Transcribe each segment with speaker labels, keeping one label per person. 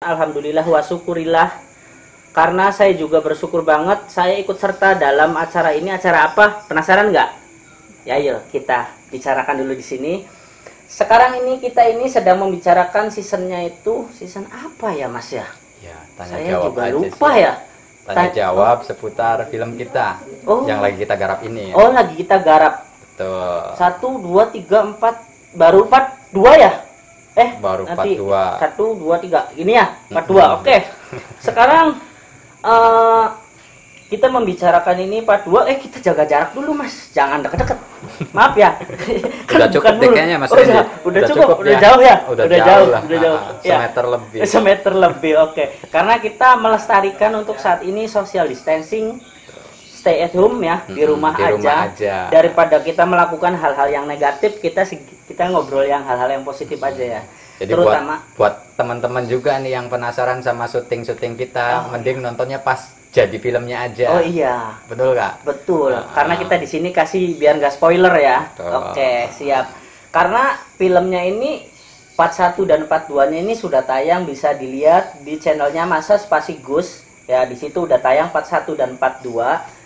Speaker 1: Alhamdulillah wa syukurillah. Karena saya juga bersyukur banget saya ikut serta dalam acara ini. Acara apa? Penasaran nggak? Ya ayo kita bicarakan dulu di sini. Sekarang ini kita sedang membicarakan seasonnya itu season apa ya Mas ya?
Speaker 2: Ya, tanya
Speaker 1: Saya
Speaker 2: jawab
Speaker 1: juga
Speaker 2: aja
Speaker 1: lupa
Speaker 2: sih.
Speaker 1: ya.
Speaker 2: Tanya jawab seputar film kita yang lagi kita garap ini ya.
Speaker 1: Oh lagi kita garap.
Speaker 2: Betul.
Speaker 1: 1, 2, 3, 4 baru 4, 2 ya?
Speaker 2: Baru
Speaker 1: nanti
Speaker 2: 42.
Speaker 1: 1, 2, 3 ini ya 42. Oke. Sekarang kita membicarakan ini part 2. Kita jaga jarak dulu Mas, jangan deket-deket. Maaf ya.
Speaker 2: Udah cukup deh kayaknya Mas Randy.
Speaker 1: Udah cukup, udah jauh ya.
Speaker 2: Udah jauh lah.
Speaker 1: Udah jauh.
Speaker 2: Semeter lebih.
Speaker 1: Semeter lebih, oke. Karena kita melestarikan untuk saat ini social distancing, stay at home ya, di rumah aja. Daripada kita melakukan hal-hal yang negatif, kita ngobrol yang hal-hal yang positif aja ya.
Speaker 2: Jadi
Speaker 1: terutama
Speaker 2: buat teman-teman juga nih yang penasaran sama syuting kita, mending nontonnya pas jadi filmnya aja.
Speaker 1: Oh iya.
Speaker 2: Betul nggak?
Speaker 1: Betul. Karena kita di sini kasih biar nggak spoiler ya.
Speaker 2: Betul.
Speaker 1: Oke, siap. Karena filmnya ini part 1 dan part 2-nya ini sudah tayang, bisa dilihat di channelnya Masa Spasi Gus. Ya, di situ udah tayang part 1 dan part 2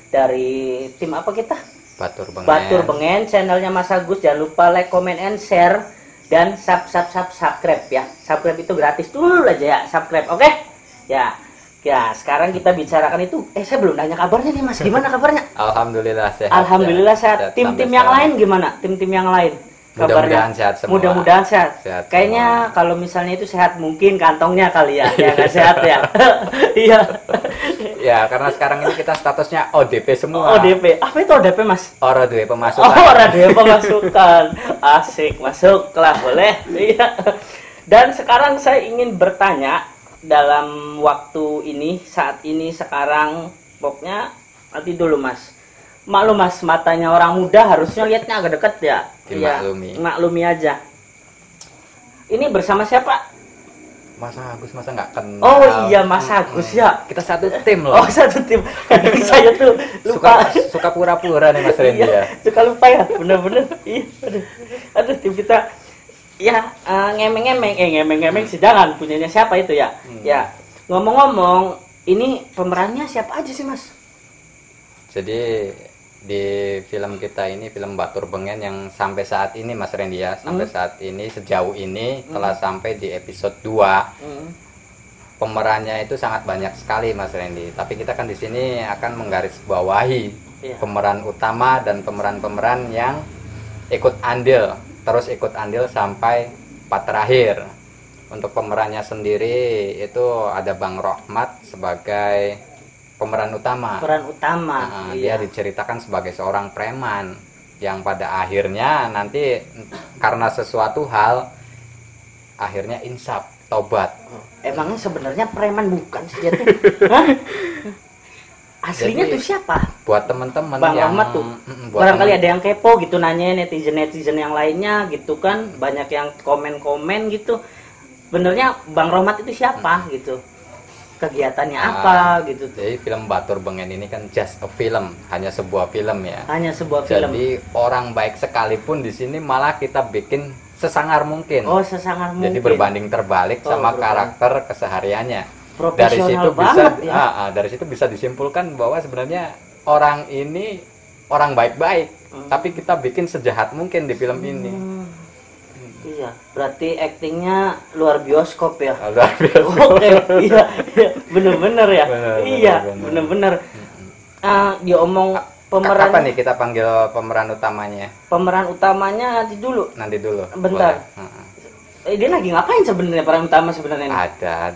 Speaker 1: dari tim apa kita?
Speaker 2: Batur Bengen.
Speaker 1: Batur Bengen, channelnya Mas Agus. Jangan lupa like, comment, and share, dan subscribe ya. Subscribe itu gratis dulu aja ya, subscribe. Oke? Ya. Ya, sekarang kita bicarakan itu. Saya belum nanya kabarnya nih Mas. Gimana kabarnya?
Speaker 2: Alhamdulillah sehat.
Speaker 1: Alhamdulillah sehat. Tim-tim yang lain gimana? Tim-tim yang lain kabarnya?
Speaker 2: Mudah-mudahan sehat semua.
Speaker 1: Mudah-mudahan sehat. Kayaknya kalau misalnya itu sehat, mungkin kantongnya kali ya. Ya nggak sehat ya. Iya.
Speaker 2: Ya, karena sekarang ini kita statusnya ODP semua.
Speaker 1: ODP. Apa itu ODP Mas?
Speaker 2: Ora duwe pemasukan.
Speaker 1: Oh, ora duwe pemasukan. Asik, masuklah, boleh. Iya. Dan sekarang saya ingin bertanya dalam waktu ini, saat ini, sekarang, pokoknya nanti dulu Mas. Maklum Mas, matanya orang muda harusnya lihatnya agak dekat ya.
Speaker 2: Dimaklumi.
Speaker 1: Iya, maklumi aja. Ini bersama siapa?
Speaker 2: Mas Agus, masa nggak kenal?
Speaker 1: Oh iya, Mas Agus ya.
Speaker 2: Kita satu tim loh.
Speaker 1: Oh, satu tim. Saya tuh lupa.
Speaker 2: Suka pura-pura nih Mas Randy ya.
Speaker 1: Suka lupa ya, bener-bener. Iya, aduh tim kita. Ya, ngemeng-ngemeng sih, jangan punyanya siapa itu ya. Ya, ngomong-ngomong, ini pemerannya siapa aja sih Mas?
Speaker 2: Jadi di film kita ini, film Batur Bengen yang sampai saat ini Mas Randy ya, sampai saat ini, sejauh ini telah sampai di episode 2. Pemerannya itu sangat banyak sekali Mas Randy. Tapi kita kan di sini akan menggarisbawahi pemeran utama dan pemeran-pemeran yang ikut andil. Terus ikut andil sampai part terakhir. Untuk pemerannya sendiri itu ada Bang Rohmat sebagai pemeran utama.
Speaker 1: Pemeran utama.
Speaker 2: Dia diceritakan sebagai seorang preman yang pada akhirnya nanti karena sesuatu hal akhirnya insaf, tobat.
Speaker 1: Emangnya sebenarnya preman bukan sih dia tuh? Aslinya tuh siapa?
Speaker 2: Buat teman-teman
Speaker 1: Bang
Speaker 2: yang
Speaker 1: Ahmad tuh. Barangkali ada yang kepo gitu, nanya netizen yang lainnya gitu kan, banyak yang komen gitu. Benernya Bang Rohmat itu siapa gitu? Kegiatannya apa gitu tuh.
Speaker 2: Jadi film Batur Bengen ini kan just a film, hanya sebuah film ya.
Speaker 1: Hanya sebuah film.
Speaker 2: Jadi orang baik sekalipun di sini malah kita bikin sesangar mungkin.
Speaker 1: Oh, sesangar mungkin.
Speaker 2: Jadi berbanding terbalik sama karakter kesehariannya. Dari situ
Speaker 1: banget,
Speaker 2: situ bisa disimpulkan bahwa sebenarnya orang ini orang baik-baik, tapi kita bikin sejahat mungkin di film ini.
Speaker 1: Iya, berarti aktingnya luar bioskop ya.
Speaker 2: Luar bioskop.
Speaker 1: Oke, iya, bener-bener ya. Bener-bener. Dia omong pemeran.
Speaker 2: Apa nih kita panggil pemeran utamanya?
Speaker 1: Pemeran utamanya nanti dulu. Bentar.
Speaker 2: Boleh.
Speaker 1: Dia lagi ngapain sebenarnya peran utama sebenarnya?
Speaker 2: Ada.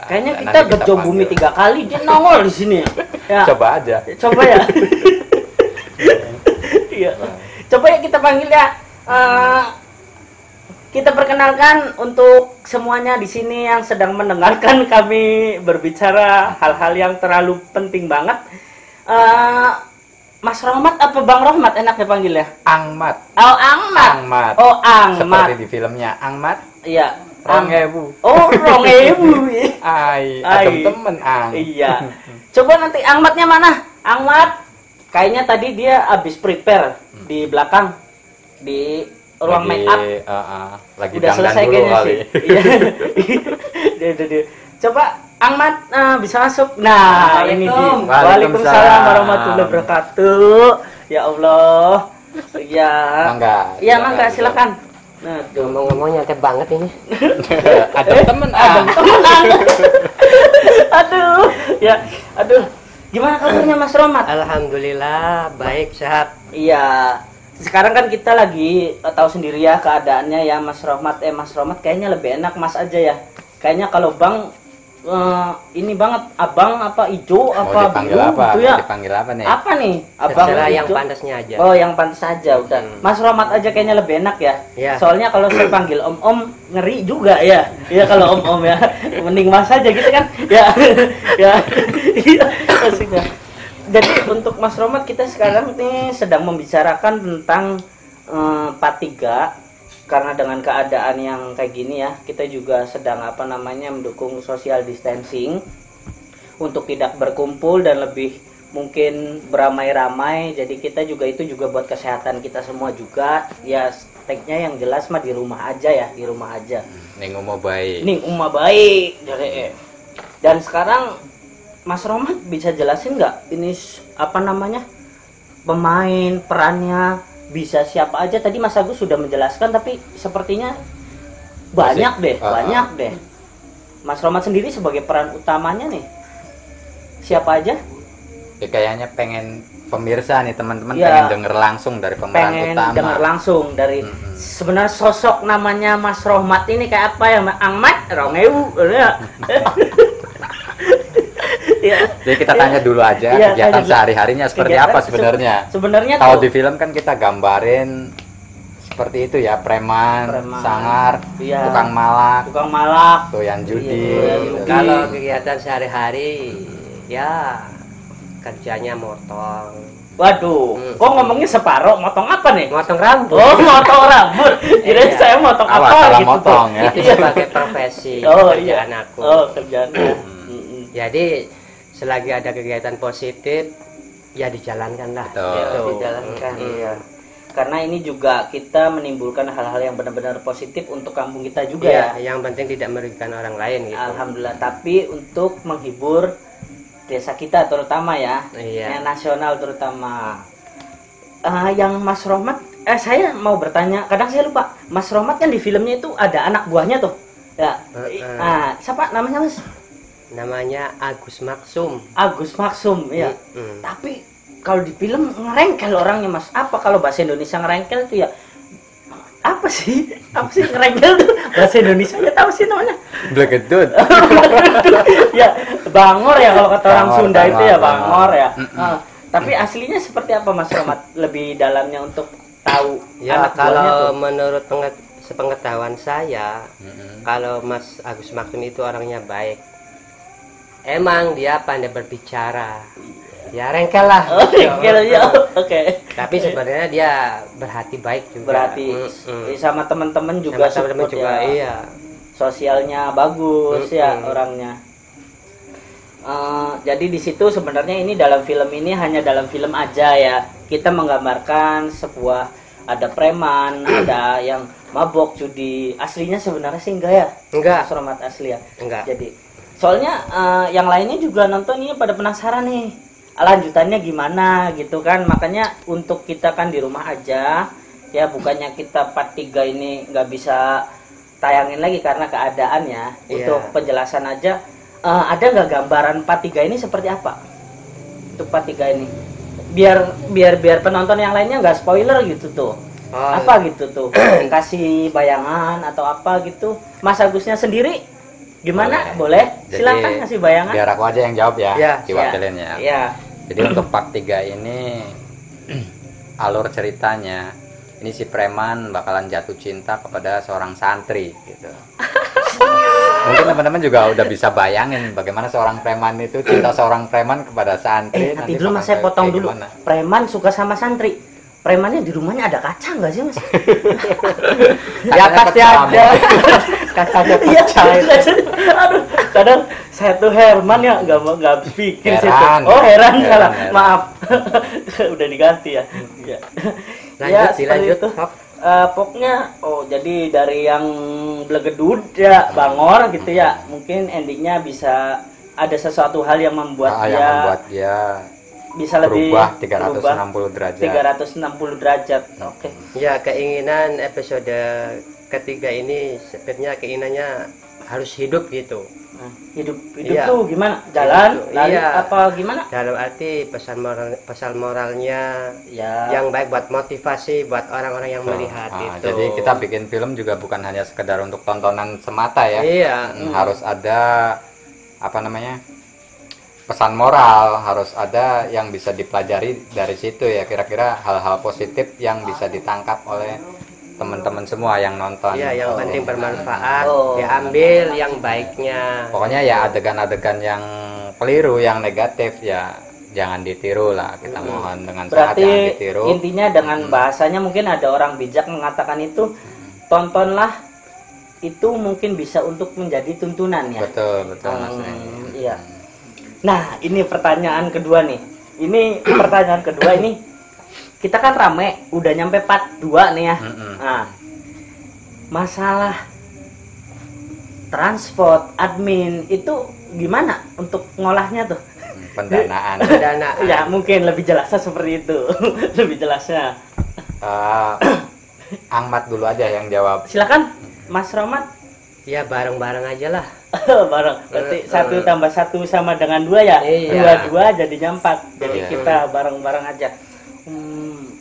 Speaker 1: Kayaknya kita berjauh bumi 3 kali, dia nongol di sini. Ya.
Speaker 2: Coba aja.
Speaker 1: Coba ya. Iya. Coba ya kita panggil ya. Kita perkenalkan untuk semuanya di sini yang sedang mendengarkan kami berbicara hal-hal yang terlalu penting banget. Mas Rohmat apa Bang Rohmat enaknya panggil ya?
Speaker 2: Angmat.
Speaker 1: Oh, Angmat. Oh, Angmat.
Speaker 2: Seperti di filmnya Angmat.
Speaker 1: Iya.
Speaker 2: 2000.
Speaker 1: Oh, 2000.
Speaker 2: Adem temen Ang.
Speaker 1: Iya. Coba nanti Angmatnya mana? Angmat. Kayaknya tadi dia habis prepare di belakang. Di ruang
Speaker 2: lagi,
Speaker 1: make up.
Speaker 2: Lagi
Speaker 1: Udah
Speaker 2: dandan
Speaker 1: selesai
Speaker 2: dulu
Speaker 1: kayaknya
Speaker 2: kali.
Speaker 1: sih. Iya. Dia. Coba Ahmad bisa masuk. Nah, ini di. Waalaikumsalam warahmatullahi wabarakatuh. Ya Allah. Ya.
Speaker 2: Mangga.
Speaker 1: Iya, mangga silakan. Nah,
Speaker 3: Ngomong-ngomong nyantai banget ini.
Speaker 2: Ada temen
Speaker 1: aduh. Ya, aduh. Gimana kabarnya Mas Romat?
Speaker 3: Alhamdulillah baik sehat.
Speaker 1: Iya. Sekarang kan kita lagi tahu sendiri ya keadaannya ya Mas Romat. Mas Romat kayaknya lebih enak Mas aja ya. Kayaknya kalau Bang ini banget abang apa ijo apa
Speaker 2: dipanggil
Speaker 1: biru
Speaker 2: apa?
Speaker 1: gitu ya.
Speaker 2: Dipanggil apa nih?
Speaker 1: Apa nih? Abang
Speaker 3: Terserah yang
Speaker 1: ijo?
Speaker 3: pantasnya aja.
Speaker 1: Oh, yang pantas aja udah. Mas Romat aja kayaknya lebih enak ya.
Speaker 3: Iya.
Speaker 1: Soalnya kalau saya panggil Om ngeri juga ya. Iya kalau Om ya. Mending Mas aja gitu kan. Ya. Ya. Iya, maksudnya. Jadi untuk Mas Romat kita sekarang nih sedang membicarakan tentang part 3. Karena dengan keadaan yang kayak gini ya, kita juga sedang mendukung social distancing untuk tidak berkumpul dan lebih mungkin beramai-ramai. Jadi kita juga itu juga buat kesehatan kita semua juga. Ya steknya yang jelas mah di rumah aja ya, di rumah aja.
Speaker 2: Ning umum baik.
Speaker 1: Ning umah baik. Dan sekarang Mas Romat bisa jelasin nggak ini pemain perannya? Bisa siapa aja, tadi Mas Agus sudah menjelaskan tapi sepertinya banyak deh. Mas Romat sendiri sebagai peran utamanya nih siapa aja?
Speaker 2: Ya, kayaknya pengen pemirsa nih teman-teman
Speaker 1: Ya,
Speaker 2: pengen denger langsung dari pemeran utama.
Speaker 1: Dengar langsung dari sebenarnya sosok namanya Mas Romat ini kayak apa ya? Ahmad Rongewu ya. Ya.
Speaker 2: Jadi kita tanya dulu aja kegiatan sehari-harinya seperti apa sebenarnya.
Speaker 1: Sebenarnya
Speaker 2: kalau di film kan kita gambarin seperti itu ya, preman. Sangar,
Speaker 1: iya.
Speaker 2: tukang malak, doyan judi.
Speaker 1: Iya.
Speaker 3: Kalau kegiatan sehari-hari ya kerjanya motong.
Speaker 1: Waduh, kok ngomongnya separuh, motong apa nih?
Speaker 3: Motong rambut.
Speaker 1: Oh, motong rambut. Kirain saya motong apa gitu.
Speaker 2: Motong, ya.
Speaker 3: Itu sebagai profesi
Speaker 1: kerjaan
Speaker 3: aku.
Speaker 1: Oh, kerjaannya.
Speaker 3: Jadi selagi ada kegiatan positif ya dijalankan lah.
Speaker 2: Betul.
Speaker 1: Dijalankan. Iya. Karena ini juga kita menimbulkan hal-hal yang benar-benar positif untuk kampung kita juga ya.
Speaker 3: Yang penting tidak merugikan orang lain gitu.
Speaker 1: Alhamdulillah. Tapi untuk menghibur desa kita terutama ya, yang nasional terutama. Yang Mas Romat, saya mau bertanya. Kadang saya lupa. Mas Romat kan di filmnya itu ada anak buahnya tuh. Ya. Siapa namanya Mas?
Speaker 3: Namanya Agus Maksum.
Speaker 1: Agus Maksum ya. Tapi kalau di film ngerengkel orangnya Mas. Apa kalau bahasa Indonesia ngerengkel tuh ya? Apa sih ngerengkel tuh? Bahasa Indonesia ya tahu sih namanya.
Speaker 2: Blegetut.
Speaker 1: Ya, bangor ya kalau kata orang Sunda itu ya bangor ya. Tapi aslinya seperti apa Mas Romat? Lebih dalamnya untuk tahu
Speaker 3: Ya
Speaker 1: anak
Speaker 3: kalau
Speaker 1: buahnya tuh.
Speaker 3: menurut sepengetahuan saya, kalau Mas Agus Maksum itu orangnya baik. Emang dia pandai berbicara. Ya rengkel lah.
Speaker 1: Oh, rengkel ya. Oke.
Speaker 3: Tapi sebenarnya dia berhati baik juga.
Speaker 1: Berarti sama teman-teman juga
Speaker 3: sama teman-teman juga
Speaker 1: ya.
Speaker 3: iya.
Speaker 1: Sosialnya bagus ya orangnya. Jadi di situ sebenarnya ini dalam film ini hanya dalam film aja ya. Kita menggambarkan sebuah ada preman, ada yang mabok judi. Aslinya sebenarnya sih enggak ya?
Speaker 3: Enggak.
Speaker 1: Mas Romat asli ya.
Speaker 3: Enggak.
Speaker 1: Jadi soalnya yang lainnya juga nonton ini pada penasaran nih lanjutannya gimana gitu kan. Makanya untuk kita kan di rumah aja ya, bukannya kita part 3 ini nggak bisa tayangin lagi karena keadaan ya. Untuk penjelasan aja, ada nggak gambaran part 3 ini seperti apa untuk part 3 ini, biar penonton yang lainnya nggak spoiler gitu tuh. Apa gitu tuh, kasih bayangan atau apa gitu. Mas Agusnya sendiri gimana? Boleh? Silakan kasih bayangan.
Speaker 2: Biar aku aja yang jawab ya, diwakilin ya.
Speaker 1: Ya.
Speaker 2: Jadi untuk part 3 ini alur ceritanya ini si preman bakalan jatuh cinta kepada seorang santri gitu. Mungkin teman-teman juga udah bisa bayangin bagaimana seorang preman itu cinta seorang preman kepada santri.
Speaker 1: Nanti dulu Mas, saya potong dulu. Gimana? Preman suka sama santri. Premannya di rumahnya ada kaca nggak sih Mas?
Speaker 3: Ya pasti ada. Kacanya pecah.
Speaker 1: Aduh, kadang saya tuh Herman ya nggak habis pikir sih. Oh heran salah, maaf. Udah diganti ya.
Speaker 3: Lanjut.
Speaker 1: pokoknya jadi dari yang blegedud ya bangor gitu ya, mungkin endingnya bisa ada sesuatu hal yang membuat
Speaker 2: dia
Speaker 1: bisa lebih
Speaker 2: berubah 360 derajat.
Speaker 1: 360 derajat. Oke.
Speaker 3: Ya, keinginan episode ketiga ini sebenarnya keinginannya harus hidup gitu.
Speaker 1: Nah, hidup tuh gimana? Jalan, lari, apa gimana?
Speaker 3: Dalam arti pesan moralnya
Speaker 1: Ya.
Speaker 3: yang baik buat motivasi buat orang-orang yang melihat itu.
Speaker 2: Jadi kita bikin film juga bukan hanya sekedar untuk tontonan semata ya.
Speaker 3: Iya.
Speaker 2: Harus ada pesan moral, harus ada yang bisa dipelajari dari situ ya, kira-kira hal-hal positif yang bisa ditangkap oleh teman-teman semua yang nonton.
Speaker 3: Iya, yang penting bermanfaat, diambil yang baiknya.
Speaker 2: Pokoknya ya adegan-adegan yang keliru, yang negatif ya jangan ditiru lah, kita mohon dengan sangat
Speaker 1: Berarti
Speaker 2: jangan ditiru.
Speaker 1: intinya dengan bahasanya mungkin ada orang bijak mengatakan itu, tontonlah itu mungkin bisa untuk menjadi tuntunan ya.
Speaker 2: Betul Mas Randy.
Speaker 1: Iya. Nah, ini pertanyaan kedua nih. Ini pertanyaan kedua ini. Kita kan rame, udah nyampe part 2 nih ya. Nah, masalah transport, admin itu gimana untuk ngolahnya tuh?
Speaker 2: Pendanaan.
Speaker 1: Ya, mungkin lebih jelasnya seperti itu. Lebih jelasnya.
Speaker 2: Ahmad dulu aja yang jawab.
Speaker 1: Silakan, Mas Romat.
Speaker 3: Ya, bareng-bareng aja lah.
Speaker 1: Bareng. Berarti 1 tambah 1 sama dengan 2 ya?
Speaker 3: Iya.
Speaker 1: 2 jadinya 4. Jadi
Speaker 3: Iya.
Speaker 1: kita bareng-bareng aja.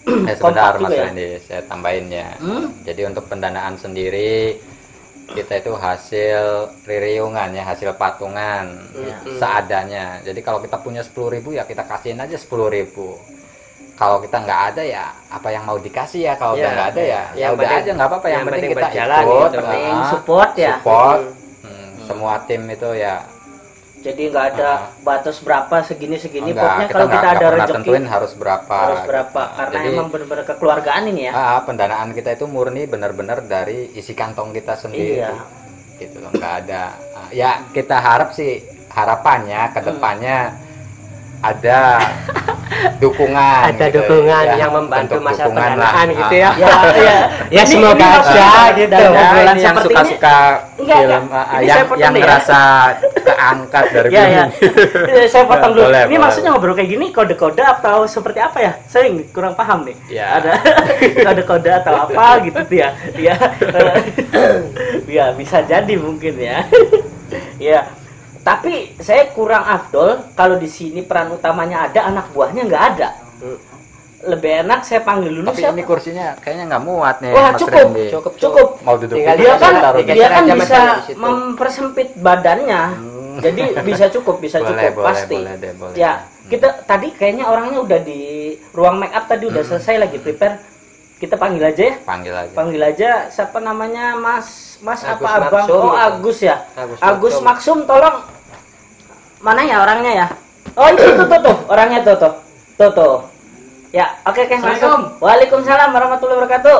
Speaker 2: Sebentar Mas
Speaker 1: ya?
Speaker 2: Randy, saya tambahin ya. Jadi untuk pendanaan sendiri kita itu hasil ririungan ya, hasil patungan seadanya. Jadi kalau kita punya 10.000 ya kita kasihin aja 10.000. Kalau kita nggak ada ya apa yang mau dikasih ya, kalau udah nggak ada ya udah aja nggak apa-apa, yang penting kita
Speaker 3: berjalan
Speaker 2: ikut,
Speaker 3: gitu.
Speaker 1: Support ya.
Speaker 2: Semua tim itu ya.
Speaker 1: Jadi nggak ada batas berapa segini
Speaker 2: Enggak,
Speaker 1: pokoknya kalau kita ada
Speaker 2: pernah
Speaker 1: rezeki
Speaker 2: tentuin harus berapa
Speaker 1: karena
Speaker 2: jadi,
Speaker 1: emang benar-benar kekeluargaan ini ya.
Speaker 2: Pendanaan kita itu murni benar-benar dari isi kantong kita sendiri.
Speaker 1: Iya.
Speaker 2: Gitu loh, nggak ada. Ya kita harap sih, harapannya ke depannya ada dukungan,
Speaker 3: ada
Speaker 2: gitu,
Speaker 3: dukungan
Speaker 2: ya,
Speaker 3: yang membantu
Speaker 2: bentuk
Speaker 3: masalah
Speaker 2: dukungan
Speaker 3: pendanaan
Speaker 2: lah.
Speaker 3: gitu ya.
Speaker 1: Ya
Speaker 3: Semoga
Speaker 1: ini
Speaker 3: aja gitu.
Speaker 1: Dan
Speaker 2: Ini yang suka-suka film yang ngerasa keangkat dari
Speaker 1: ya,
Speaker 2: film
Speaker 1: ya. Saya potong dulu.
Speaker 2: Boleh,
Speaker 1: Ini
Speaker 2: boleh.
Speaker 1: maksudnya ngobrol kayak gini kode-kode atau seperti apa ya? Saya kurang paham nih.
Speaker 2: Ya.
Speaker 1: Ada kode-kode atau apa gitu tuh ya. Ya. Ya, bisa jadi mungkin ya. Ya. Tapi saya kurang afdol kalau di sini peran utamanya ada, anak buahnya nggak ada. Lebih enak saya panggil dulu.
Speaker 2: Tapi ini kursinya kayaknya nggak muat nih.
Speaker 1: Wah,
Speaker 2: Mas
Speaker 1: cukup.
Speaker 2: Randy.
Speaker 1: Cukup.
Speaker 2: Mau duduk
Speaker 3: Tinggal
Speaker 1: Dia kan
Speaker 2: taruh di-
Speaker 1: dia kan
Speaker 3: aja
Speaker 1: bisa
Speaker 3: Mas di situ.
Speaker 1: mempersempit badannya. Jadi bisa cukup
Speaker 2: Boleh,
Speaker 1: pasti.
Speaker 2: boleh.
Speaker 1: Ya, kita tadi kayaknya orangnya udah di ruang make up tadi udah selesai lagi prepare. Kita panggil aja ya. Panggil aja siapa namanya? Mas
Speaker 3: Agus
Speaker 1: apa Abang?
Speaker 3: Maksum
Speaker 1: Oh,
Speaker 3: itu.
Speaker 1: Agus ya.
Speaker 3: Agus
Speaker 1: Maksum, tolong. Mana ya orangnya ya? Oh, itu tuh. Orangnya tuh. Ya, oke, masuk. Waalaikumsalam warahmatullahi wabarakatuh.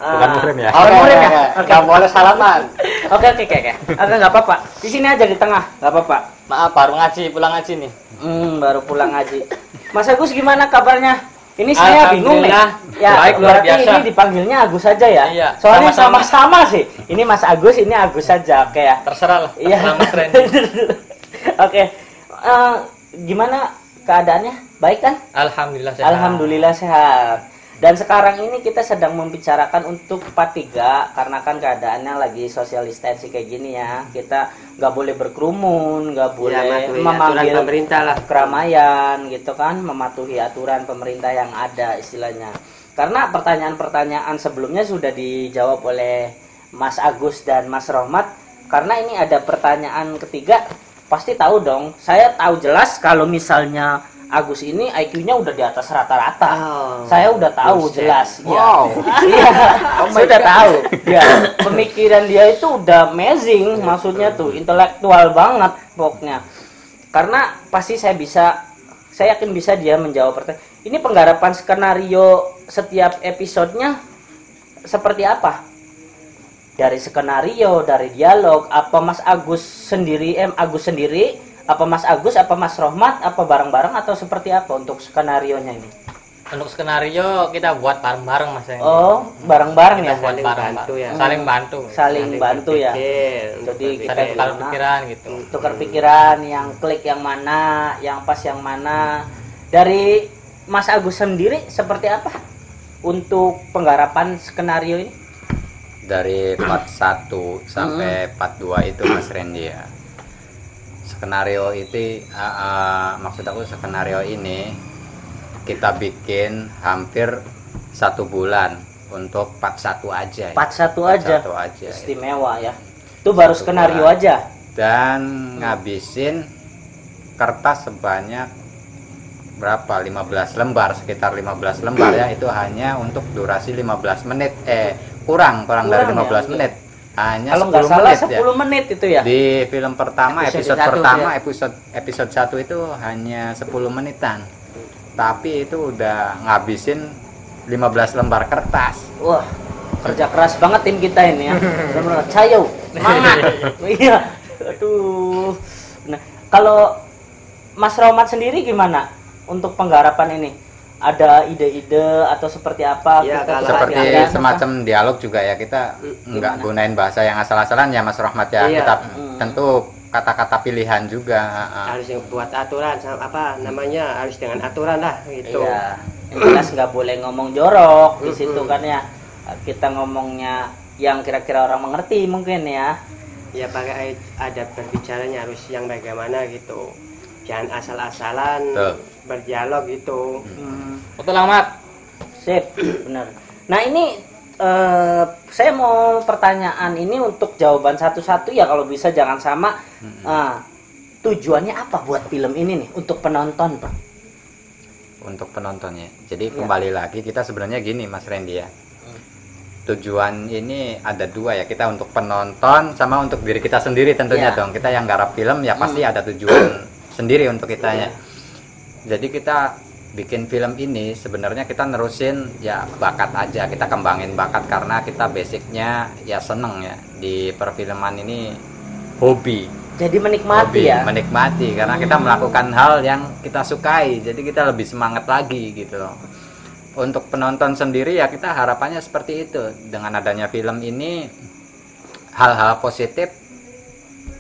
Speaker 2: Bukan muhrim ya?
Speaker 1: Oh, muhrim ya? Oke.
Speaker 4: Nggak boleh salaman.
Speaker 1: Oke. Oke, nggak apa-apa. Di sini aja di tengah, nggak apa-apa.
Speaker 4: Maaf, baru pulang ngaji nih.
Speaker 1: Baru pulang ngaji. Mas Agus gimana kabarnya? Ini saya bingung nih.
Speaker 4: Alhamdulillah.
Speaker 1: Ya,
Speaker 4: Baik, luar
Speaker 1: berarti
Speaker 4: biasa.
Speaker 1: ini dipanggilnya Agus saja ya?
Speaker 4: Iya,
Speaker 1: Soalnya
Speaker 4: sama-sama.
Speaker 1: sama-sama sih. Ini Mas Agus, ini Agus saja, oke ya?
Speaker 4: Terserah lah.
Speaker 1: Iya.
Speaker 4: Terserah Mas Randy.
Speaker 1: Oke. Gimana keadaannya? Baik kan?
Speaker 4: Alhamdulillah sehat.
Speaker 1: Alhamdulillah sehat. Dan sekarang ini kita sedang membicarakan untuk part 3 karena kan keadaannya lagi social distancing kayak gini ya. Kita nggak boleh berkerumun, nggak boleh
Speaker 3: aturan
Speaker 1: memanggil
Speaker 3: pemerintah lah.
Speaker 1: keramaian gitu kan, mematuhi aturan pemerintah yang ada istilahnya. Karena pertanyaan-pertanyaan sebelumnya sudah dijawab oleh Mas Agus dan Mas Rohmat. Karena ini ada pertanyaan ketiga, pasti tahu dong. Saya tahu jelas kalau misalnya Agus ini IQ-nya udah di atas rata-rata. Saya udah tahu jelas.
Speaker 2: Wow.
Speaker 1: Iya. Saya udah tahu. Ya, pemikiran dia itu udah amazing, maksudnya tuh intelektual banget pokoknya. Karena pasti saya yakin bisa dia menjawab pertanyaan. Ini penggarapan skenario setiap episodenya seperti apa? Dari skenario, dari dialog, apa Mas Agus sendiri, apa Mas Agus, apa Mas Rohmat, apa bareng-bareng atau seperti apa untuk skenarionya ini?
Speaker 4: Untuk skenario kita buat bareng-bareng Mas Randy.
Speaker 1: Oh, bareng-bareng ya.
Speaker 4: Kita buat
Speaker 3: saling
Speaker 4: bareng,
Speaker 3: bantu ya.
Speaker 4: saling bantu.
Speaker 1: Saling bantu ya.
Speaker 3: Jadi
Speaker 1: kita
Speaker 4: Saling tukar
Speaker 1: gimana?
Speaker 4: pikiran gitu.
Speaker 1: Tukar pikiran, yang klik yang mana, yang pas yang mana. Dari Mas Agus sendiri seperti apa untuk penggarapan skenario ini?
Speaker 2: Dari part 1 sampai part 2 itu Mas Randy ya. Skenario itu maksud aku skenario ini kita bikin hampir 1 bulan untuk part 1 aja.
Speaker 1: Part 1
Speaker 2: Part
Speaker 1: aja.
Speaker 2: 1 aja.
Speaker 1: Istimewa ya. Itu baru
Speaker 2: 1
Speaker 1: skenario
Speaker 2: bulan.
Speaker 1: aja.
Speaker 2: Dan ngabisin kertas sebanyak berapa? 15 lembar, sekitar 15 lembar ya. Itu hanya untuk durasi 15 menit. Kurang dari 15
Speaker 1: ya,
Speaker 2: menit. Hanya
Speaker 1: Kalau
Speaker 2: 10
Speaker 1: nggak salah
Speaker 2: menit
Speaker 1: 10
Speaker 2: ya.
Speaker 1: menit itu ya.
Speaker 2: Di film pertama,
Speaker 3: Episode
Speaker 2: episode
Speaker 3: satu,
Speaker 2: pertama,
Speaker 3: ya.
Speaker 2: episode 1 itu hanya 10 menitan. Tapi itu udah ngabisin 15 lembar kertas.
Speaker 1: Wah, kerja keras banget tim kita ini ya. Benar-benar cayo, semangat. Iya. Aduh. Nah, kalau Mas Romat sendiri gimana untuk penggarapan ini? Ada ide-ide atau seperti apa?
Speaker 3: Ya,
Speaker 1: Kita
Speaker 3: kalau
Speaker 1: bisa
Speaker 2: Seperti
Speaker 1: diarahkan apa?
Speaker 2: semacam dialog juga ya, kita nggak
Speaker 1: Gimana?
Speaker 2: gunain bahasa yang asal-asalan ya Mas Rahmat ya.
Speaker 3: Iya.
Speaker 2: Kita tentu kata-kata pilihan juga.
Speaker 3: harus yang buat aturan sama apa namanya, harus dengan aturan lah gitu.
Speaker 1: Iya. Yang jelas nggak boleh ngomong jorok di situ kan ya. Kita ngomongnya yang kira-kira orang mengerti mungkin ya.
Speaker 3: Ya pakai ada berbicaranya harus yang bagaimana gitu. Jangan asal-asalan
Speaker 2: Betul.
Speaker 3: berdialog gitu.
Speaker 4: Betul Ahmad.
Speaker 1: Sip, benar. Nah ini saya mau pertanyaan ini untuk jawaban satu-satu ya, kalau bisa jangan sama. Tujuannya apa buat film ini nih untuk penonton, Pak?
Speaker 2: Untuk penontonnya. Jadi
Speaker 1: Iya.
Speaker 2: kembali lagi kita sebenarnya gini Mas Randy ya. Tujuan ini ada 2 ya, kita untuk penonton sama untuk diri kita sendiri tentunya
Speaker 1: Iya.
Speaker 2: dong. Kita yang garap film ya pasti ada tujuan sendiri untuk kitanya. Jadi kita bikin film ini sebenarnya kita nerusin ya bakat aja, kita kembangin bakat karena kita basicnya ya seneng ya di perfilman ini, hobi.
Speaker 1: Jadi menikmati ya.
Speaker 2: Menikmati karena kita melakukan hal yang kita sukai, jadi kita lebih semangat lagi gitu loh. Untuk penonton sendiri ya kita harapannya seperti itu, dengan adanya film ini hal-hal positif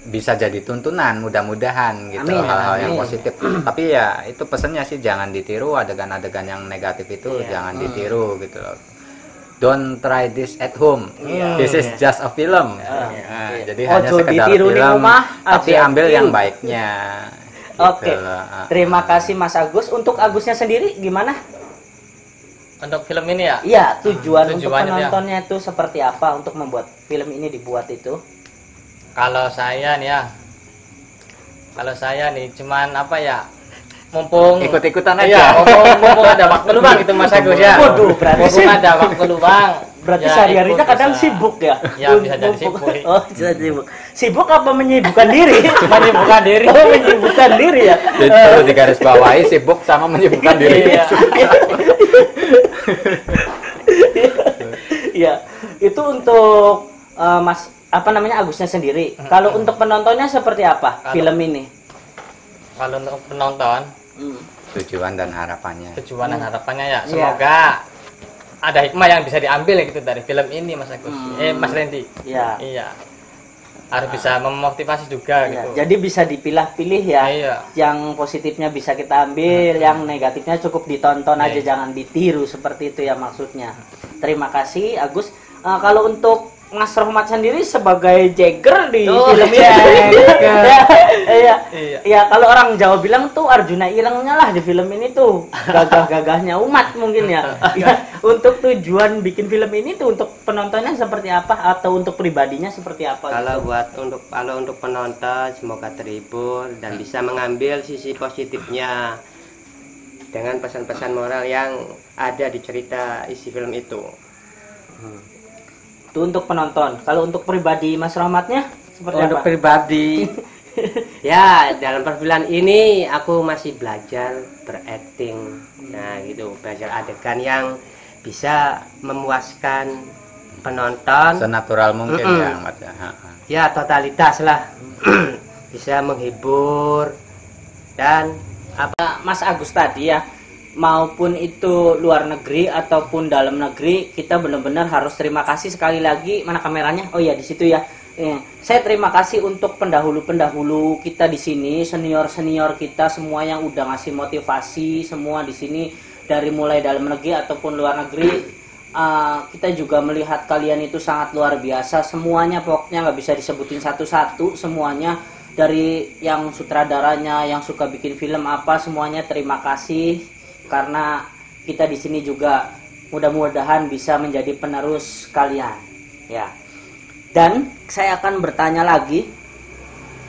Speaker 2: bisa jadi tuntunan, mudah-mudahan gitu.
Speaker 1: Amin,
Speaker 2: Hal-hal yang
Speaker 1: amin.
Speaker 2: positif. Tapi ya itu pesannya sih jangan ditiru, adegan-adegan yang negatif itu jangan ditiru gitu loh. Don't try this at home. This is just a film. Nah, jadi hanya
Speaker 1: Ojo
Speaker 2: sekedar
Speaker 1: ditiru di
Speaker 2: film,
Speaker 1: rumah,
Speaker 2: tapi
Speaker 1: aja
Speaker 2: ambil
Speaker 1: tiru.
Speaker 2: yang baiknya.
Speaker 1: Oke.
Speaker 2: Gitu loh.
Speaker 1: Terima kasih Mas Agus. Untuk Agusnya sendiri gimana?
Speaker 4: Untuk film ini ya.
Speaker 1: Iya, tujuan untuk
Speaker 4: Tujuannya dia.
Speaker 1: penontonnya itu seperti apa untuk membuat film ini dibuat itu?
Speaker 4: Kalau saya nih cuman apa ya, mumpung
Speaker 2: Ikut-ikutan
Speaker 4: iya,
Speaker 2: aja.
Speaker 4: mumpung ada waktu luang gitu Mas Agus ya.
Speaker 1: Waduh, berarti
Speaker 4: mumpung ada waktu luang.
Speaker 1: Berarti
Speaker 4: ya,
Speaker 1: sehari-harinya
Speaker 4: ikut
Speaker 1: kadang
Speaker 4: bisa.
Speaker 1: sibuk ya?
Speaker 4: Ya, bisa jadi sibuk.
Speaker 1: Oh, bisa sibuk. Sibuk apa menyibukkan diri?
Speaker 4: Menyibukkan diri.
Speaker 1: Oh, menyibukkan diri ya?
Speaker 2: Jadi perlu digarisbawahi, sibuk sama menyibukkan diri.
Speaker 4: Iya.
Speaker 1: Iya, itu untuk Mas apa namanya Agusnya sendiri. Kalau untuk penontonnya seperti apa film ini?
Speaker 4: Kalau untuk penonton,
Speaker 2: Tujuan dan harapannya.
Speaker 4: tujuan dan harapannya ya
Speaker 1: Iya.
Speaker 4: semoga ada hikmah yang bisa diambil gitu dari film ini Mas Agus. Mas Randy.
Speaker 1: Ya.
Speaker 4: Iya. Harus bisa memotivasi juga
Speaker 1: Ya,
Speaker 4: gitu.
Speaker 1: jadi bisa dipilah-pilih ya.
Speaker 4: Iya.
Speaker 1: Yang positifnya bisa kita ambil, yang negatifnya cukup ditonton aja,
Speaker 4: Iya.
Speaker 1: jangan ditiru, seperti itu ya maksudnya. Terima kasih Agus. Kalau untuk Mas Rohmat sendiri sebagai Jagger di film ini, iya, iya, kalau orang Jawa bilang tuh Arjuna Irengnya lah di film ini tuh, gagah-gagahnya umat mungkin ya. Ya, untuk tujuan bikin film ini tuh untuk penontonnya seperti apa atau untuk pribadinya seperti apa?
Speaker 3: Kalau untuk penonton semoga terhibur dan bisa mengambil sisi positifnya dengan pesan-pesan moral yang ada di cerita isi film itu.
Speaker 1: Itu untuk penonton. Kalau untuk pribadi Mas Rohmatnya seperti
Speaker 3: Untuk
Speaker 1: apa?
Speaker 3: pribadi, ya dalam perfilman ini aku masih belajar berakting. Nah gitu, belajar adegan yang bisa memuaskan penonton.
Speaker 2: Senatural mungkin ya Ahmad ya.
Speaker 3: Ya totalitas lah. Bisa menghibur dan
Speaker 1: Mas Agus tadi ya, maupun itu luar negeri ataupun dalam negeri, kita benar-benar harus terima kasih sekali lagi. Mana kameranya? Oh iya, di situ ya. Saya terima kasih untuk pendahulu-pendahulu kita di sini, senior-senior kita semua yang udah ngasih motivasi semua di sini, dari mulai dalam negeri ataupun luar negeri. Kita juga melihat kalian itu sangat luar biasa semuanya, pokoknya nggak bisa disebutin satu-satu semuanya, dari yang sutradaranya, yang suka bikin film apa, semuanya terima kasih. Karena kita di sini juga mudah-mudahan bisa menjadi penerus kalian, ya. Dan saya akan bertanya lagi,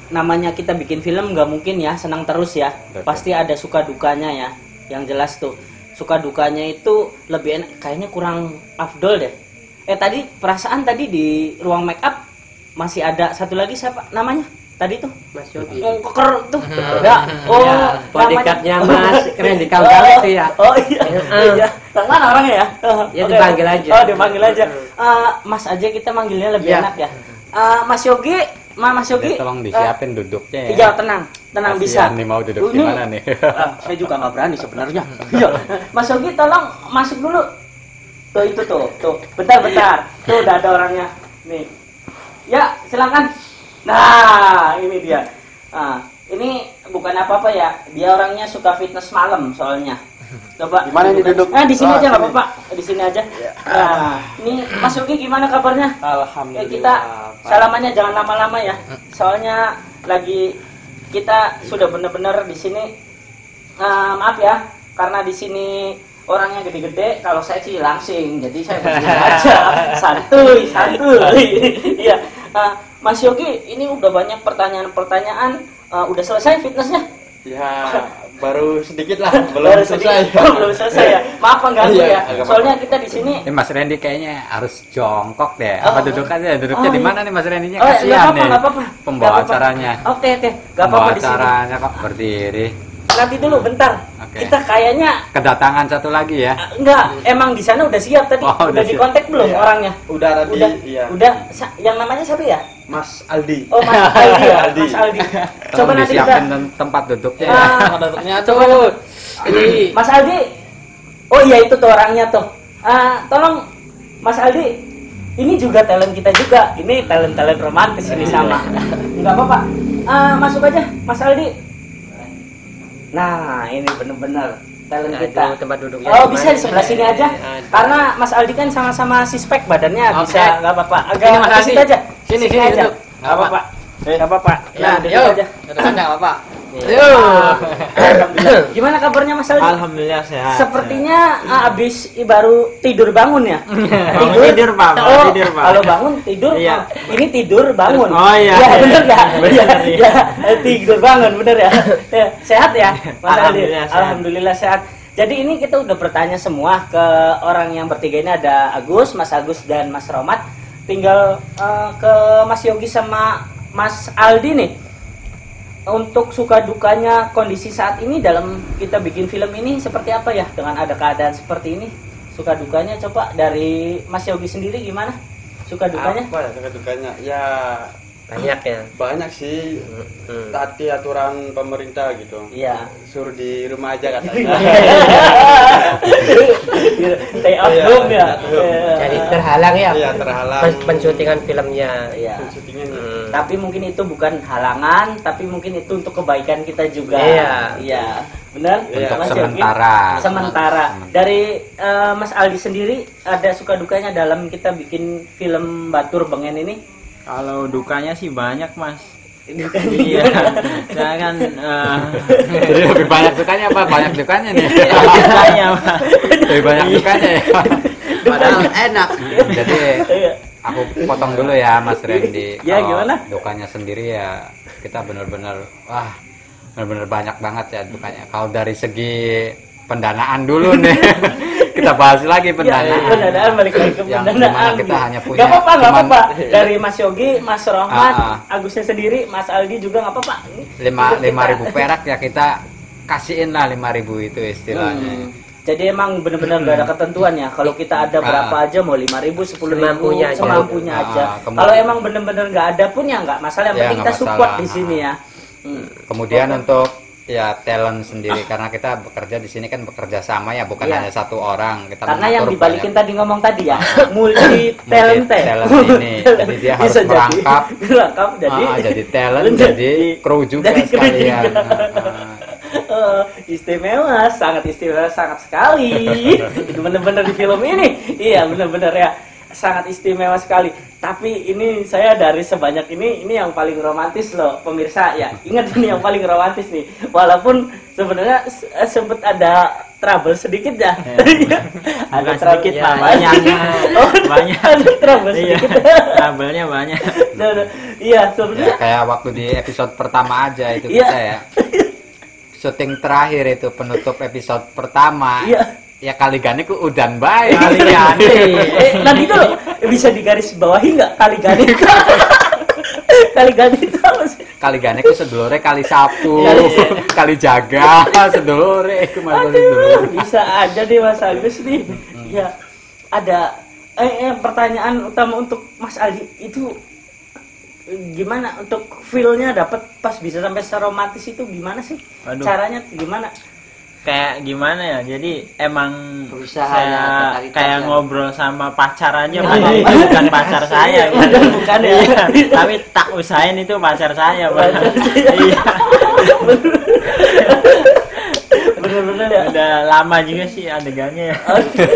Speaker 1: namanya kita bikin film nggak mungkin ya senang terus ya.
Speaker 2: Betul.
Speaker 1: Pasti ada suka dukanya ya. Yang jelas tuh suka dukanya itu lebih enak, kayaknya kurang afdol deh. Tadi perasaan tadi di ruang make up masih ada satu lagi, siapa namanya? Tadi tuh
Speaker 3: Mas Yogi.
Speaker 1: keker tuh. Ya. Oh,
Speaker 3: Ya, bodyguardnya
Speaker 1: namanya-
Speaker 3: Mas keren di kampung itu ya.
Speaker 1: Oh iya. Iya. Yang mana orangnya ya?
Speaker 3: Ya,
Speaker 1: Oke.
Speaker 3: dipanggil aja.
Speaker 1: Oh, dipanggil aja. Mas aja kita manggilnya lebih
Speaker 3: Ya.
Speaker 1: enak ya. Mas Yogi, Mas Yogi.
Speaker 2: Tolong disiapin duduknya ya.
Speaker 1: Iya, tenang bisa.
Speaker 2: Kasihan nih, mau duduk
Speaker 1: Ini-
Speaker 2: gimana nih?
Speaker 1: Saya juga nggak berani sebenarnya. Iya. Mas Yogi tolong masuk dulu. Tuh itu tuh. Bentar. Tuh udah ada orangnya. Nih. Ya, silakan. Nah, ini dia. Ini bukan apa-apa ya. Dia orangnya suka fitness malam soalnya. Coba.
Speaker 5: Di mana ini duduk?
Speaker 1: Di sini aja
Speaker 5: sini.
Speaker 1: nggak apa-apa. Di sini aja. Nah, ini Mas Yogi gimana kabarnya?
Speaker 5: Alhamdulillah.
Speaker 1: Kita salamannya jangan lama-lama ya. Soalnya lagi kita sudah benar-benar di sini. Maaf ya, karena di sini orangnya gede-gede. Kalau saya sih langsing, jadi saya begini aja, santuy. Iya, Mas Yogi, ini udah banyak pertanyaan. Udah selesai fitnessnya?
Speaker 5: Ya, baru sedikit lah,
Speaker 1: Baru sedikit. Belum selesai ya. Maaf mengganggu
Speaker 5: Iya,
Speaker 1: ya.
Speaker 5: agak
Speaker 1: Soalnya kita di sini.
Speaker 2: Ini Mas Randy kayaknya harus jongkok deh. Apa
Speaker 1: Oh.
Speaker 2: duduk aja? Duduknya
Speaker 1: Oh,
Speaker 2: di
Speaker 1: iya.
Speaker 2: mana nih Mas Randy-nya?
Speaker 1: Oh,
Speaker 2: Kasihan nih.
Speaker 1: nggak apa-apa.
Speaker 2: Pembawa
Speaker 1: Nggak apa-apa.
Speaker 2: acaranya.
Speaker 1: Oke, nggak apa-apa
Speaker 2: Pembawa
Speaker 1: di sini.
Speaker 2: acaranya kok berdiri.
Speaker 1: Nanti dulu, bentar.
Speaker 2: Oke.
Speaker 1: Kita kayaknya
Speaker 2: Kedatangan satu lagi ya.
Speaker 1: enggak, emang di sana udah siap tadi.
Speaker 2: Oh,
Speaker 1: udah
Speaker 2: udah siap.
Speaker 1: dikontak belum
Speaker 5: Iya.
Speaker 1: orangnya?
Speaker 5: Udah tadi, iya.
Speaker 1: Udah. Yang namanya siapa ya?
Speaker 5: Mas Aldi.
Speaker 1: Oh, Mas Aldi ya.
Speaker 5: Aldi.
Speaker 1: Mas Aldi.
Speaker 2: Tolong
Speaker 1: Coba nanti kita.
Speaker 2: disiapin tempat duduknya ya.
Speaker 4: Duduknya tuh. Ini
Speaker 1: Mas Aldi. Oh iya, itu tuh orangnya tuh. Tolong Mas Aldi. Ini juga talent kita juga. Ini talent romantis ini sama. Enggak apa-apa. Masuk aja, Mas Aldi. Nah, ini bener-bener talent
Speaker 3: Nah,
Speaker 1: kita.
Speaker 3: itu tempat duduknya
Speaker 1: Oh,
Speaker 3: di
Speaker 1: bisa
Speaker 3: mana?
Speaker 1: di sebelah sini aja.
Speaker 3: Ada.
Speaker 1: Karena Mas Aldi kan sama-sama sispek badannya,
Speaker 4: Oke.
Speaker 1: bisa nggak apa-apa. Agak
Speaker 4: Sini, Mas
Speaker 1: ke
Speaker 4: Aldi.
Speaker 1: situ aja.
Speaker 4: Sini
Speaker 1: aja.
Speaker 4: duduk.
Speaker 1: Nggak apa-apa. Nggak apa-apa. Nah, duduk
Speaker 4: yuk.
Speaker 1: aja.
Speaker 4: Duduk aja enggak apa-apa.
Speaker 1: Alhamdulillah. Gimana kabarnya Mas Aldi?
Speaker 5: Alhamdulillah sehat.
Speaker 1: Sepertinya abis baru tidur bangun ya.
Speaker 5: Tidur, Pak.
Speaker 1: Oh,
Speaker 5: Tidur, Pak.
Speaker 1: kalau bangun tidur.
Speaker 5: Iya.
Speaker 1: Ini tidur bangun.
Speaker 5: Oh, iya.
Speaker 1: Ya, bener ya.
Speaker 5: Bener,
Speaker 1: Iya, ya, tidur bangun bener ya. Ya, sehat ya, Mas Aldi.
Speaker 5: Alhamdulillah sehat.
Speaker 1: Alhamdulillah sehat. Jadi ini kita udah bertanya semua ke orang yang bertiga ini, ada Agus, Mas Agus dan Mas Romat. Tinggal ke Mas Yogi sama Mas Aldi nih. Untuk suka dukanya kondisi saat ini dalam kita bikin film ini seperti apa ya, dengan ada keadaan seperti ini, suka dukanya coba dari Mas Yogi sendiri gimana suka dukanya?
Speaker 5: Apa ya suka dukanya? Ya
Speaker 3: Banyak ya.
Speaker 5: banyak sih. Taati aturan pemerintah gitu.
Speaker 1: Iya.
Speaker 5: Suruh di rumah aja katanya.
Speaker 1: Stay out
Speaker 5: Iya,
Speaker 1: home ya.
Speaker 3: Jadi terhalang ya.
Speaker 5: Iya, terhalang.
Speaker 3: Pensyutingan filmnya.
Speaker 1: Iya.
Speaker 5: Syutingnya nih.
Speaker 1: Tapi mungkin itu bukan halangan, tapi mungkin itu untuk kebaikan kita juga.
Speaker 3: Iya.
Speaker 1: Iya. Benar?
Speaker 5: Iya.
Speaker 1: Mas Yogi?
Speaker 2: Sementara.
Speaker 1: Sementara. Dari Mas Aldi sendiri ada suka dukanya dalam kita bikin film Batur Bengen ini?
Speaker 6: Kalau dukanya sih banyak, Mas.
Speaker 1: Dukanya
Speaker 6: Iya.
Speaker 1: gimana?
Speaker 6: Saya kan
Speaker 2: Jadi lebih banyak dukanya apa? Banyak dukanya nih.
Speaker 6: dukanya, Mas.
Speaker 2: Lebih banyak dukanya ya.
Speaker 3: Padahal enak.
Speaker 2: Jadi
Speaker 1: Iya.
Speaker 2: aku potong dulu ya Mas Randy.
Speaker 1: Ya,
Speaker 2: Kalau
Speaker 1: gimana?
Speaker 2: dukanya sendiri ya kita benar-benar benar-benar banyak banget ya dukanya. Kalau dari segi pendanaan dulu nih. Kita bahas lagi
Speaker 1: Ya,
Speaker 2: pendanaan.
Speaker 1: pendanaan balik lagi ke
Speaker 2: Yang
Speaker 1: pendanaan.
Speaker 2: dimana kita hanya punya
Speaker 1: Gak apa-apa, gak
Speaker 2: cuman-
Speaker 1: apa-apa. Dari Mas Yogi, Mas Rohmat,
Speaker 2: Ah,
Speaker 1: Agusnya sendiri, Mas Aldi juga gak apa-apa.
Speaker 2: lima ribu perak ya kita kasihin lah 5.000 itu istilahnya.
Speaker 1: Jadi emang benar-benar gak ada ketentuan ya. Kalau kita ada berapa aja, mau 5.000, 10.000,
Speaker 3: Semampunya aja.
Speaker 1: semampunya aja.
Speaker 2: Kemudian-
Speaker 1: Kalau emang benar-benar gak ada pun ya nggak masalah. Yang
Speaker 2: Ya,
Speaker 1: penting
Speaker 2: nggak
Speaker 1: kita support
Speaker 2: masalah.
Speaker 1: di sini ya.
Speaker 2: Kemudian untuk ya talent sendiri karena kita bekerja di sini kan bekerja sama ya, bukan
Speaker 1: Iya.
Speaker 2: hanya satu orang. Kita
Speaker 1: Karena yang
Speaker 2: mengatur
Speaker 1: dibalikin
Speaker 2: banyak
Speaker 1: tadi ngomong tadi ya, multi talent
Speaker 2: talent ini. Jadi dia harus merangkap jadi talent, jadi kru juga
Speaker 1: jadi kru
Speaker 2: sekalian.
Speaker 1: juga. Istimewa, sangat sekali. Itu benar-benar di film ini. Iya, benar-benar ya. Sangat istimewa sekali. Tapi ini saya dari sebanyak ini yang paling romantis loh pemirsa ya. Ingat ini yang paling romantis nih. Walaupun sebenarnya sempat ada trouble sedikit ya. Ada
Speaker 6: sedikit
Speaker 3: Ya,
Speaker 6: lah, banyak.
Speaker 1: Oh,
Speaker 6: Banyak.
Speaker 1: Ada trouble
Speaker 6: Iya.
Speaker 1: sedikit.
Speaker 6: Kabelnya banyak.
Speaker 1: Iya,
Speaker 2: Ya,
Speaker 1: sebenarnya
Speaker 2: kayak waktu di episode pertama aja itu
Speaker 1: Iya.
Speaker 2: kita ya. Syuting terakhir itu penutup episode pertama.
Speaker 1: Iya.
Speaker 2: Ya kali gani ku udan baik.
Speaker 6: Kali gani.
Speaker 1: Nanti itu bisa digaris bawahi nggak kali gani? Kali gani itu apa sih?
Speaker 2: Kali gani ku sedulure kali sapu,
Speaker 1: Kali-
Speaker 2: kali jaga sedulure iku mas sedulure.
Speaker 1: Bisa aja deh Mas Agus nih. Ya, ada pertanyaan utama untuk Mas Aldi itu gimana untuk feel-nya dapat pas bisa sampai seromantis itu gimana sih?
Speaker 6: Waduh.
Speaker 1: Caranya gimana?
Speaker 6: Kayak gimana ya, jadi emang
Speaker 3: Berusaha
Speaker 6: saya
Speaker 3: ya, totalitas
Speaker 6: kayak
Speaker 3: ya.
Speaker 6: ngobrol sama pacar aja,
Speaker 1: Iya.
Speaker 6: padahal itu bukan pacar saya gitu.
Speaker 1: Padahal bukan ya.
Speaker 6: Iya, tapi tak usahain itu pacar saya, Pak.
Speaker 1: Pacar saya.
Speaker 6: Iya,
Speaker 1: Bener-bener ya.
Speaker 6: udah lama juga sih adegannya ya.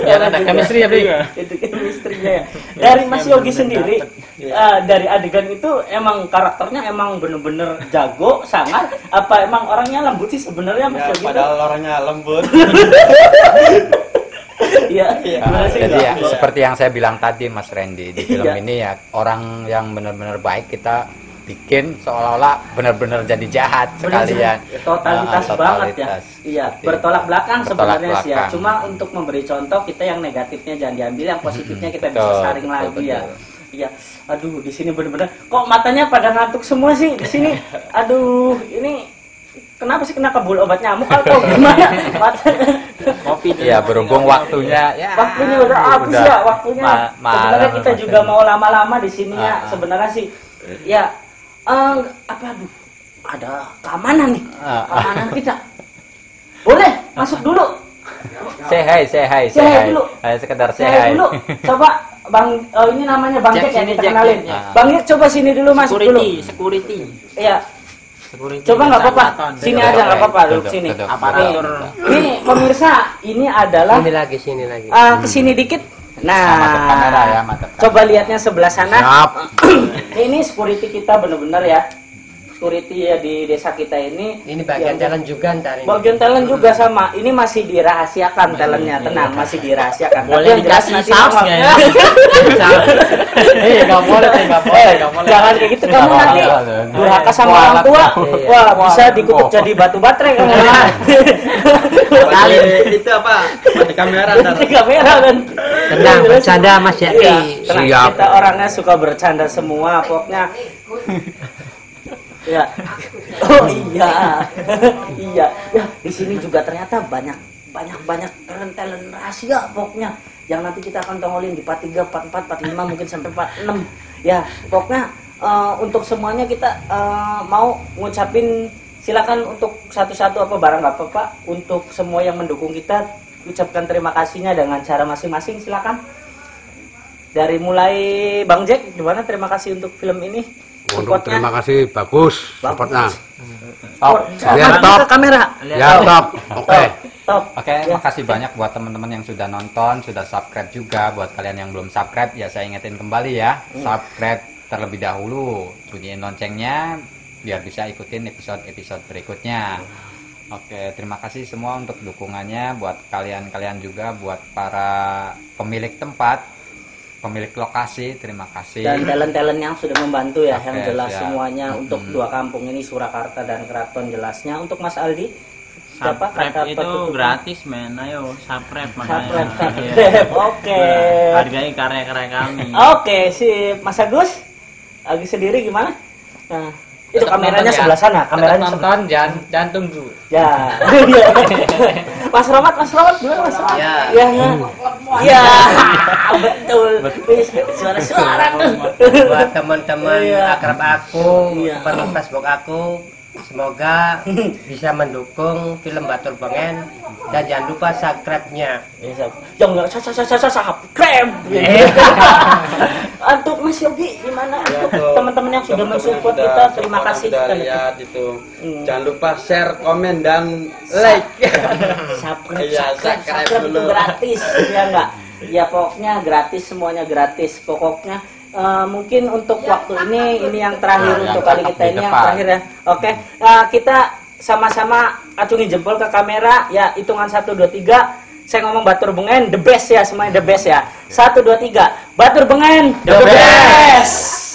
Speaker 4: Biar ada chemistry ya, Bri.
Speaker 1: Itu chemistry-nya ya. Dari Mas Yogi sendiri, dari adegan itu emang karakternya emang bener-bener jago, sangat. Apa emang orangnya lembut sih sebenarnya Mas
Speaker 5: Ya,
Speaker 1: Yogi?
Speaker 5: padahal orangnya lembut.
Speaker 1: Iya, gimana sih?
Speaker 2: Jadi ya
Speaker 1: Iya.
Speaker 2: seperti yang saya bilang tadi Mas Randy di film
Speaker 1: Iya.
Speaker 2: ini ya, orang yang benar-benar baik kita bikin seolah-olah benar-benar jadi jahat sekalian.
Speaker 1: Totalitas banget ya.
Speaker 2: Totalitas.
Speaker 1: Iya,
Speaker 2: Seperti
Speaker 1: bertolak
Speaker 2: itu.
Speaker 1: belakang
Speaker 2: Bertolak
Speaker 1: sebenarnya sih ya.
Speaker 2: belakang.
Speaker 1: Cuma untuk memberi contoh kita yang negatifnya jangan diambil, yang positifnya kita bisa
Speaker 2: Betul,
Speaker 1: saring
Speaker 2: betul,
Speaker 1: lagi ya.
Speaker 2: betul.
Speaker 1: Iya. Aduh, di sini bener-bener kok matanya pada ngantuk semua sih di sini. Aduh, ini kenapa sih kena kebul obat nyamuk atau gimana? Matanya.
Speaker 6: Kopi dulu.
Speaker 2: Iya, berhubung waktunya ya
Speaker 1: Waktunya udah habis ya, waktunya. Sebenarnya
Speaker 2: malam,
Speaker 1: kita
Speaker 2: Mas
Speaker 1: juga
Speaker 2: Randy.
Speaker 1: mau lama-lama di sini ya.
Speaker 2: Ah.
Speaker 1: Sebenarnya sih ya apa aduh, ada keamanan nih. Keamanan kita. Boleh masuk dulu.
Speaker 2: Say hi
Speaker 1: Say hi dulu.
Speaker 2: Sekedar say
Speaker 1: Saya
Speaker 2: hi.
Speaker 1: dulu. Coba Bang, ini namanya Bang
Speaker 6: Jack
Speaker 1: Jack ya,
Speaker 6: sini,
Speaker 1: kita
Speaker 6: Jack,
Speaker 1: kenalin.
Speaker 6: Jack.
Speaker 1: Bang Jack coba sini dulu masuk dulu.
Speaker 6: Security.
Speaker 1: Iya.
Speaker 6: Security.
Speaker 1: Coba nggak apa-apa.
Speaker 6: Kecamatan.
Speaker 1: Sini
Speaker 2: Duduk,
Speaker 1: aja nggak apa-apa,
Speaker 2: duduk,
Speaker 1: duduk sini.
Speaker 2: duduk.
Speaker 6: Aparatur.
Speaker 1: Ini pemirsa, ini adalah
Speaker 3: Sini lagi.
Speaker 1: kesini dikit.
Speaker 2: Madep kamera
Speaker 1: Nah,
Speaker 2: ya, madep kamera.
Speaker 1: coba lihatnya sebelah sana.
Speaker 2: Siap.
Speaker 1: Ini security kita bener-bener ya. Security ya di desa kita ini.
Speaker 3: Ini bagian
Speaker 1: yang-
Speaker 3: jalan juga ntar ini.
Speaker 1: Bagian talent juga sama. Ini masih dirahasiakan talentnya, tenang, masih dirahasiakan. Tapi
Speaker 6: Boleh
Speaker 1: yang jelas
Speaker 6: dikasih
Speaker 1: nanti
Speaker 6: saus
Speaker 1: sama-
Speaker 6: nggak ya?
Speaker 4: Nggak boleh, nggak boleh.
Speaker 1: Jangan kayak gitu, kamu
Speaker 2: Nggak
Speaker 1: nanti
Speaker 2: boleh.
Speaker 1: durhaka sama
Speaker 2: Kualat.
Speaker 1: orang tua.
Speaker 3: Iya.
Speaker 1: Wah, bisa dikutuk jadi batu baterai kamu.
Speaker 5: Kali itu apa? Di kamera ntar.
Speaker 1: Di kamera kan.
Speaker 3: Tenang, bercanda Mas Yaki.
Speaker 1: Iya, tenang.
Speaker 2: Siap.
Speaker 1: Kita orangnya suka bercanda semua, pokoknya. Ya. Oh iya. Iya. Ya, di sini juga ternyata banyak talent rahasia pokoknya yang nanti kita akan tongolin di part 3, part 4, part 5 mungkin sampai part 6. Ya, pokoknya untuk semuanya kita mau ngucapin silakan untuk satu-satu apa barang nggak apa-apa untuk semua yang mendukung kita ucapkan terima kasihnya dengan cara masing-masing silakan. Dari mulai Bang Jack gimana terima kasih untuk film ini?
Speaker 7: Untuk
Speaker 1: Supportnya?
Speaker 7: terima kasih, bagus supportnya.
Speaker 1: Oh,
Speaker 7: Lihat top.
Speaker 1: ke kamera.
Speaker 7: Ya top, oke.
Speaker 1: Top.
Speaker 2: Oke,
Speaker 1: Ya.
Speaker 2: makasih banyak buat teman-teman yang sudah nonton, sudah subscribe juga. Buat kalian yang belum subscribe, ya saya ingetin kembali ya, subscribe terlebih dahulu, bunyiin loncengnya biar bisa ikutin episode-episode berikutnya. Oke, terima kasih semua untuk dukungannya, buat kalian-kalian juga, buat para pemilik tempat, pemilik lokasi, terima kasih.
Speaker 1: Dan talent-talent yang sudah membantu ya,
Speaker 2: Oke,
Speaker 1: yang jelas
Speaker 2: siap.
Speaker 1: semuanya untuk dua kampung ini Surakarta dan Keraton jelasnya. Untuk Mas Aldi, siapa
Speaker 6: Subscribe itu
Speaker 1: penutup?
Speaker 6: gratis men, ayo subscribe
Speaker 1: Subscribe,
Speaker 6: makanya. Iya.
Speaker 1: subscribe. Oke.
Speaker 6: Hargai karya-karya kami.
Speaker 1: Oke, sip. Mas Agus sendiri gimana? Nah, itu
Speaker 4: Tetap
Speaker 1: kameranya
Speaker 4: nonton ya.
Speaker 1: sebelah sana,
Speaker 4: Tetap
Speaker 1: kameranya
Speaker 4: nonton, jangan tunggu.
Speaker 1: Ya. Mas Romat gimana Mas Romat?
Speaker 3: Ya.
Speaker 1: Ya. Ya. Betul. Suara-suara tuh.
Speaker 3: Buat teman-teman
Speaker 1: Iya.
Speaker 3: akrab aku,
Speaker 1: Iya.
Speaker 3: teman Facebook aku, Semoga bisa mendukung film Batur Bengen dan jangan lupa subscribe-nya.
Speaker 1: Jangan subscribe. Untuk Mas Yogi gimana? Untuk teman-teman yang sudah mensupport kita, terima kasih.
Speaker 5: Lihat itu. Jangan lupa share, komen dan like.
Speaker 1: Subscribe itu gratis ya enggak? Ya pokoknya gratis, semuanya gratis. Pokoknya mungkin untuk waktu ini yang terakhir untuk kali kita ini yang terakhir ya. Oke, kita sama-sama acungi jempol ke kamera ya, hitungan 1 2 3. Saya ngomong Batur Bengen the best ya, semuanya the best ya. 1 2 3. Batur Bengen the best.